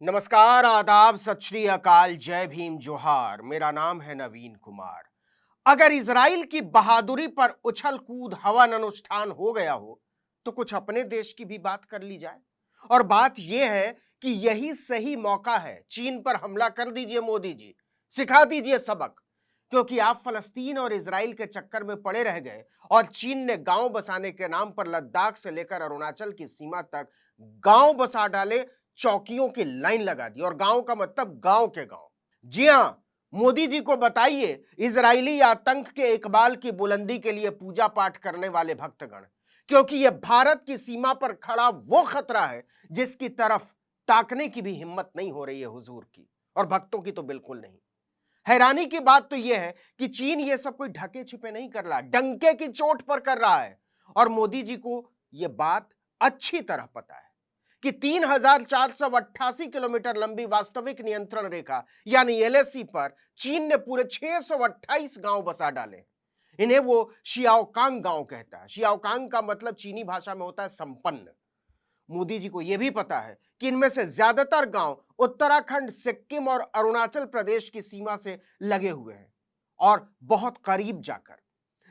नमस्कार, आदाब, सत श्री अकाल, जय भीम, जोहार। मेरा नाम है नवीन कुमार। अगर इजराइल की बहादुरी पर उछल कूद हवन अनुष्ठान हो गया हो तो कुछ अपने देश की भी बात कर ली जाए। और बात यह है कि यही सही मौका है। चीन पर हमला कर दीजिए मोदी जी, सिखा दीजिए सबक। क्योंकि आप फलस्तीन और इजराइल के चक्कर में पड़े रह गए और चीन ने गांव बसाने के नाम पर लद्दाख से लेकर अरुणाचल की सीमा तक गांव बसा डाले, चौकियों की लाइन लगा दी। और गांव का मतलब गांव के गांव। जी हां, मोदी जी को बताइए, इजरायली आतंक के इकबाल की बुलंदी के लिए पूजा पाठ करने वाले भक्तगण, क्योंकि यह भारत की सीमा पर खड़ा वो खतरा है जिसकी तरफ ताकने की भी हिम्मत नहीं हो रही है हुजूर की, और भक्तों की तो बिल्कुल नहीं। हैरानी की बात तो यह है कि चीन ये सब कोई ढके छिपे नहीं कर रहा, डंके की चोट पर कर रहा है। और मोदी जी को यह बात अच्छी तरह पता है कि 3,488 किलोमीटर लंबी वास्तविक नियंत्रण रेखा यानी एलएसी पर चीन ने पूरे 628 गांव बसा डाले। इन्हें वो शियाओकांग गांव कहता है। शियाओकांग का मतलब चीनी भाषा में होता है संपन्न। मोदी जी को यह भी पता है कि इनमें से ज्यादातर गांव उत्तराखंड, सिक्किम और अरुणाचल प्रदेश की सीमा से लगे हुए हैं और बहुत करीब जाकर।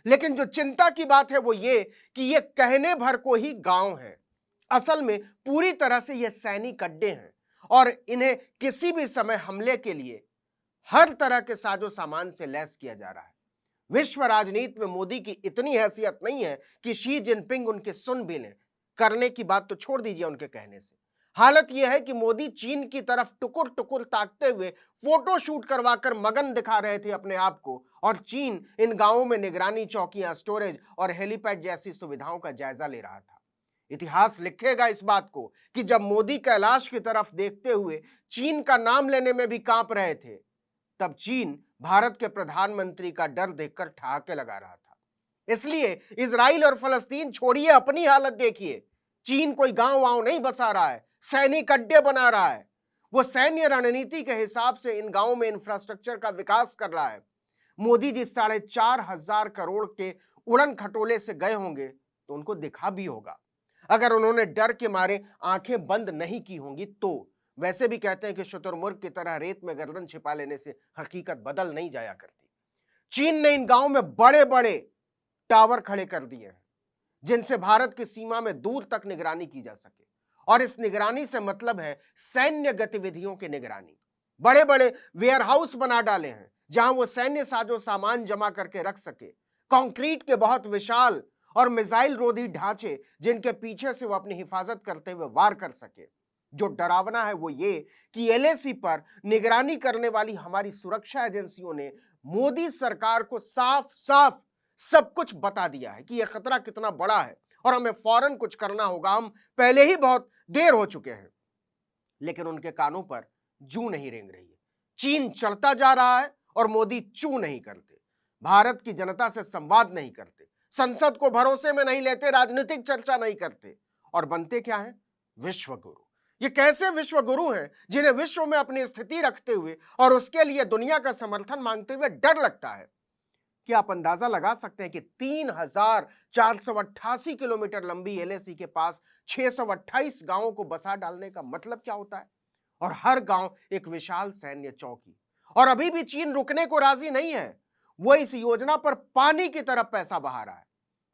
लेकिन जो चिंता की बात है वो ये कि ये कहने भर को ही गांव है, असल में पूरी तरह से ये सैनिक अड्डे हैं और इन्हें किसी भी समय हमले के लिए हर तरह के साजो सामान से लैस किया जा रहा है। विश्व राजनीति में मोदी की इतनी हैसियत नहीं है कि शी जिनपिंग उनके सुन भी लें। करने की बात तो छोड़ दीजिए उनके कहने से। हालत यह है कि मोदी चीन की तरफ टुकुर टुकुर ताकते हुए फोटो शूट करवाकर मगन दिखा रहे थे अपने आप को, और चीन इन गांवों में निगरानी चौकियां, स्टोरेज और हेलीपैड जैसी सुविधाओं का जायजा ले रहा था। इतिहास लिखेगा इस बात को कि जब मोदी कैलाश की तरफ देखते हुए चीन का नाम लेने में भी कांप रहे थे, तब चीन भारत के प्रधानमंत्री का डर देखकर ठहाके लगा रहा था। इसलिए इजराइल और फलस्तीन छोड़िए, अपनी हालत देखिए। चीन कोई गांव वांव नहीं बसा रहा है, सैनिक अड्डे बना रहा है। वो सैन्य रणनीति के हिसाब से इन गांवों में इंफ्रास्ट्रक्चर का विकास कर रहा है। मोदी जी 4,500 करोड़ के उड़न खटोले से गए होंगे तो उनको दिखा भी होगा। अगर उन्होंने डर के मारे आंखें बंद नहीं की होंगी तो। वैसे भी कहते हैं कि शुतुरमुर्ग की तरह रेत में गर्दन छिपा लेने से हकीकत बदल नहीं जाया करती। चीन ने इन गांवों में बड़े बड़े टावर खड़े कर दिए हैं जिनसे भारत की सीमा में दूर तक निगरानी की जा सके। और इस निगरानी से मतलब है सैन्य गतिविधियों की निगरानी। बड़े बड़े वेयरहाउस बना डाले हैं जहां वो सैन्य साजो सामान जमा करके रख सके। कंक्रीट के बहुत विशाल और मिसाइल रोधी ढांचे जिनके पीछे से वो अपनी हिफाजत करते हुए वार कर सके। जो डरावना है वो ये कि एलएसी पर निगरानी करने वाली हमारी सुरक्षा एजेंसियों ने मोदी सरकार को साफ साफ सब कुछ बता दिया है कि यह खतरा कितना बड़ा है और हमें फौरन कुछ करना होगा। हम पहले ही बहुत देर हो चुके हैं। लेकिन उनके कानों पर जू नहीं रेंग रही है। चीन चढ़ता जा रहा है और मोदी चू नहीं करते। भारत की जनता से संवाद नहीं करते, संसद को भरोसे में नहीं लेते, राजनीतिक चर्चा नहीं करते, और बनते क्या है? विश्व गुरु। ये कैसे विश्व गुरु हैं जिन्हें विश्व में अपनी स्थिति रखते हुए और उसके लिए दुनिया का समर्थन मांगते हुए डर लगता है? क्या आप अंदाजा लगा सकते हैं कि 3,488 किलोमीटर लंबी एलएसी के पास 628 गांवों को बसा डालने का मतलब क्या होता है? और हर गांव एक विशाल सैन्य चौकी। और अभी भी चीन रुकने को राजी नहीं है। वो इस योजना पर पानी की तरह पैसा बहा रहा है।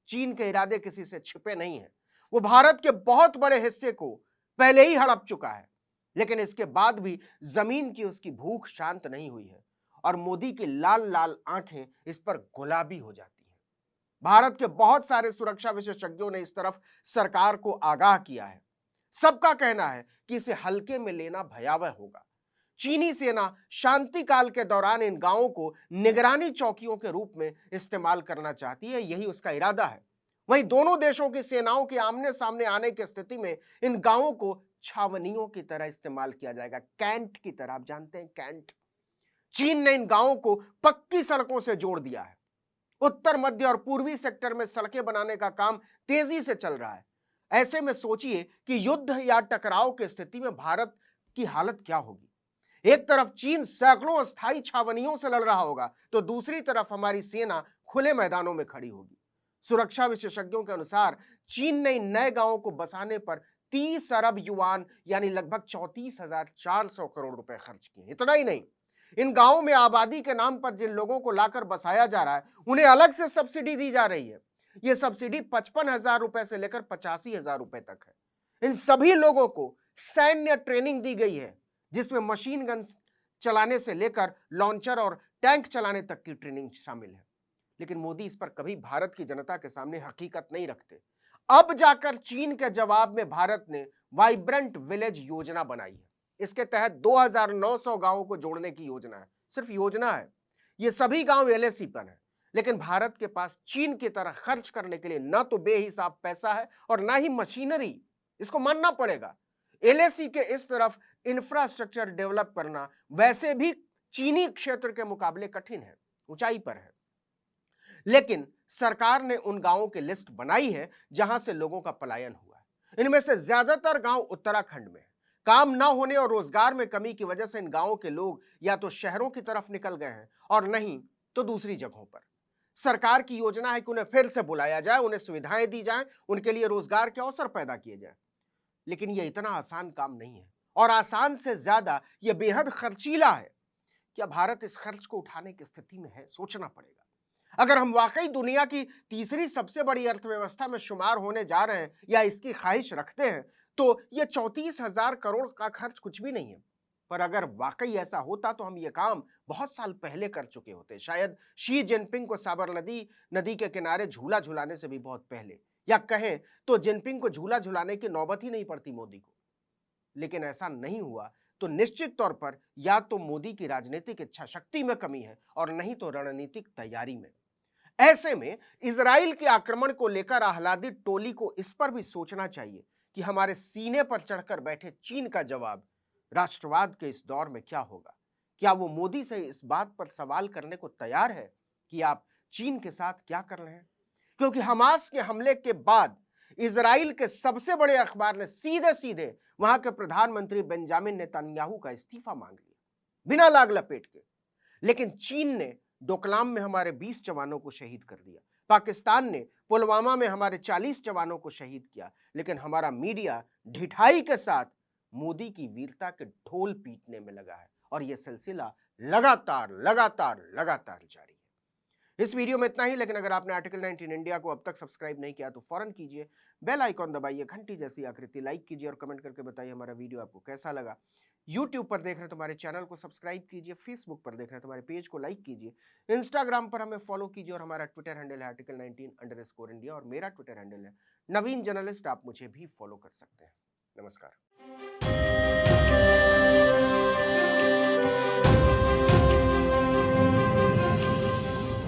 चीन के इरादे किसी से छिपे नहीं है। वो भारत के बहुत बड़े हिस्से को पहले ही हड़प चुका है। लेकिन इसके बाद भी जमीन की उसकी भूख शांत नहीं हुई है और मोदी की लाल लाल आंखें इस पर गुलाबी हो जाती हैं। भारत के बहुत सारे सुरक्षा विशेषज्ञों ने इस तरफ सरकार को आगाह किया है। सबका कहना है कि इसे हल्के में लेना भयावह होगा। चीनी सेना शांति काल के दौरान इन गांवों को निगरानी चौकियों के रूप में इस्तेमाल करना चाहती है, यही उसका इरादा है। वहीं दोनों देशों की सेनाओं के आमने सामने आने की स्थिति में इन गांवों को छावनियों की तरह इस्तेमाल किया जाएगा, कैंट की तरह। आप जानते हैं कैंट। चीन ने इन गांवों को पक्की सड़कों से जोड़ दिया है। उत्तर, मध्य और पूर्वी सेक्टर में सड़कें बनाने का काम तेजी से चल रहा है। ऐसे में सोचिए कि युद्ध या टकराव की स्थिति में भारत की हालत क्या होगी। एक तरफ चीन सैकड़ों अस्थायी छावनियों से लड़ रहा होगा तो दूसरी तरफ हमारी सेना खुले मैदानों में खड़ी होगी। सुरक्षा विशेषज्ञों के अनुसार चीन ने इन नए गांवों को बसाने पर 30 अरब युआन यानी लगभग 34,400 करोड़ रुपए खर्च किए। इतना ही नहीं, इन गांवों में आबादी के नाम पर जिन लोगों को लाकर बसाया जा रहा है उन्हें अलग से सब्सिडी दी जा रही है। यह सब्सिडी 55,000 रुपए से लेकर 85,000 रुपए तक है। इन सभी लोगों को सैन्य ट्रेनिंग दी गई है, जिसमें मशीन गन चलाने से लेकर लॉन्चर और टैंक चलाने तक की ट्रेनिंग शामिल है। लेकिन मोदी इस पर कभी भारत की जनता के सामने हकीकत नहीं रखते। अब जाकर चीन के जवाब में भारत ने वाइब्रेंट विलेज योजना बनाई है। इसके तहत 2,900 गांवों को जोड़ने की योजना है। सिर्फ योजना है, ये सभी गांव एलएसी पर है। लेकिन भारत के पास चीन की तरह खर्च करने के लिए ना तो बेहिसाब पैसा है और ना ही मशीनरी। इसको मानना पड़ेगा। एलएसी के इस तरफ इंफ्रास्ट्रक्चर डेवलप करना वैसे भी चीनी क्षेत्र के मुकाबले कठिन है, ऊंचाई पर है। लेकिन सरकार ने उन गांवों की लिस्ट बनाई है जहां से लोगों का पलायन हुआ है। इनमें से ज्यादातर गांव उत्तराखंड में है। काम ना होने और रोजगार में कमी की वजह से इन गांवों के लोग या तो शहरों की तरफ निकल गए हैं और नहीं तो दूसरी जगहों पर। सरकार की योजना है कि उन्हें फिर से बुलाया जाए, उन्हें सुविधाएं दी जाएं, उनके लिए रोजगार के अवसर पैदा किए जाएं। लेकिन यह इतना आसान काम नहीं है और आसान से ज्यादा यह बेहद खर्चीला है। क्या भारत इस खर्च को उठाने की स्थिति में है? सोचना पड़ेगा। अगर हम वाकई दुनिया की तीसरी सबसे बड़ी अर्थव्यवस्था में शुमार होने जा रहे हैं या इसकी ख्वाहिश रखते हैं तो यह 34,000 करोड़ का खर्च कुछ भी नहीं है। पर अगर वाकई ऐसा होता तो हम यह काम बहुत साल पहले कर चुके होते। शायद शी जिनपिंग को साबरमती नदी के किनारे झूला झुलाने से भी बहुत पहले, या कहें तो जिनपिंग को झूला झुलाने की नौबत ही नहीं पड़ती मोदी को। लेकिन ऐसा नहीं हुआ तो निश्चित तौर पर या तो मोदी की राजनीतिक इच्छा शक्ति में कमी है और नहीं तो रणनीतिक तैयारी में। ऐसे में इजराइल के आक्रमण को लेकर आह्लादित टोली को इस पर भी सोचना चाहिए कि हमारे सीने पर चढ़कर बैठे चीन का जवाब राष्ट्रवाद के इस दौर में क्या होगा। क्या वो मोदी से इस बात पर सवाल करने को तैयार है कि आप चीन के साथ क्या कर रहे हैं? क्योंकि हमास के हमले के बाद इजराइल के सबसे बड़े अखबार ने सीधे सीधे वहां के प्रधानमंत्री बेंजामिन नेतन्याहू का इस्तीफा मांग लिया, बिना लाग लपेट के। लेकिन चीन ने डोकलाम में हमारे 20 जवानों को शहीद कर दिया। पाकिस्तान ने पुलवामा में हमारे 40 जवानों को शहीद किया। लेकिन हमारा मीडिया ढिठाई के साथ मोदी की वीरता के ढोल पीटने में लगा है और यह सिलसिला लगातार लगातार लगातार जारी है। इस वीडियो में इतना ही। लेकिन अगर आपने आर्टिकल 19 इंडिया को अब तक सब्सक्राइब नहीं किया तो फौरन कीजिए, बेल आइकॉन दबाइए, घंटी जैसी आकृति लाइक कीजिए और कमेंट करके बताइए हमारा वीडियो आपको कैसा लगा। YouTube पर देख रहे हैं तो हमारे चैनल को सब्सक्राइब कीजिए, Facebook पर देख रहे हैं तो हमारे पेज को लाइक कीजिए, Instagram पर हमें फॉलो कीजिए और हमारा ट्विटर हैंडल है आर्टिकल 19_India और मेरा ट्विटर हैंडल है नवीन जर्नलिस्ट। आप मुझे भी फॉलो कर सकते हैं। नमस्कार।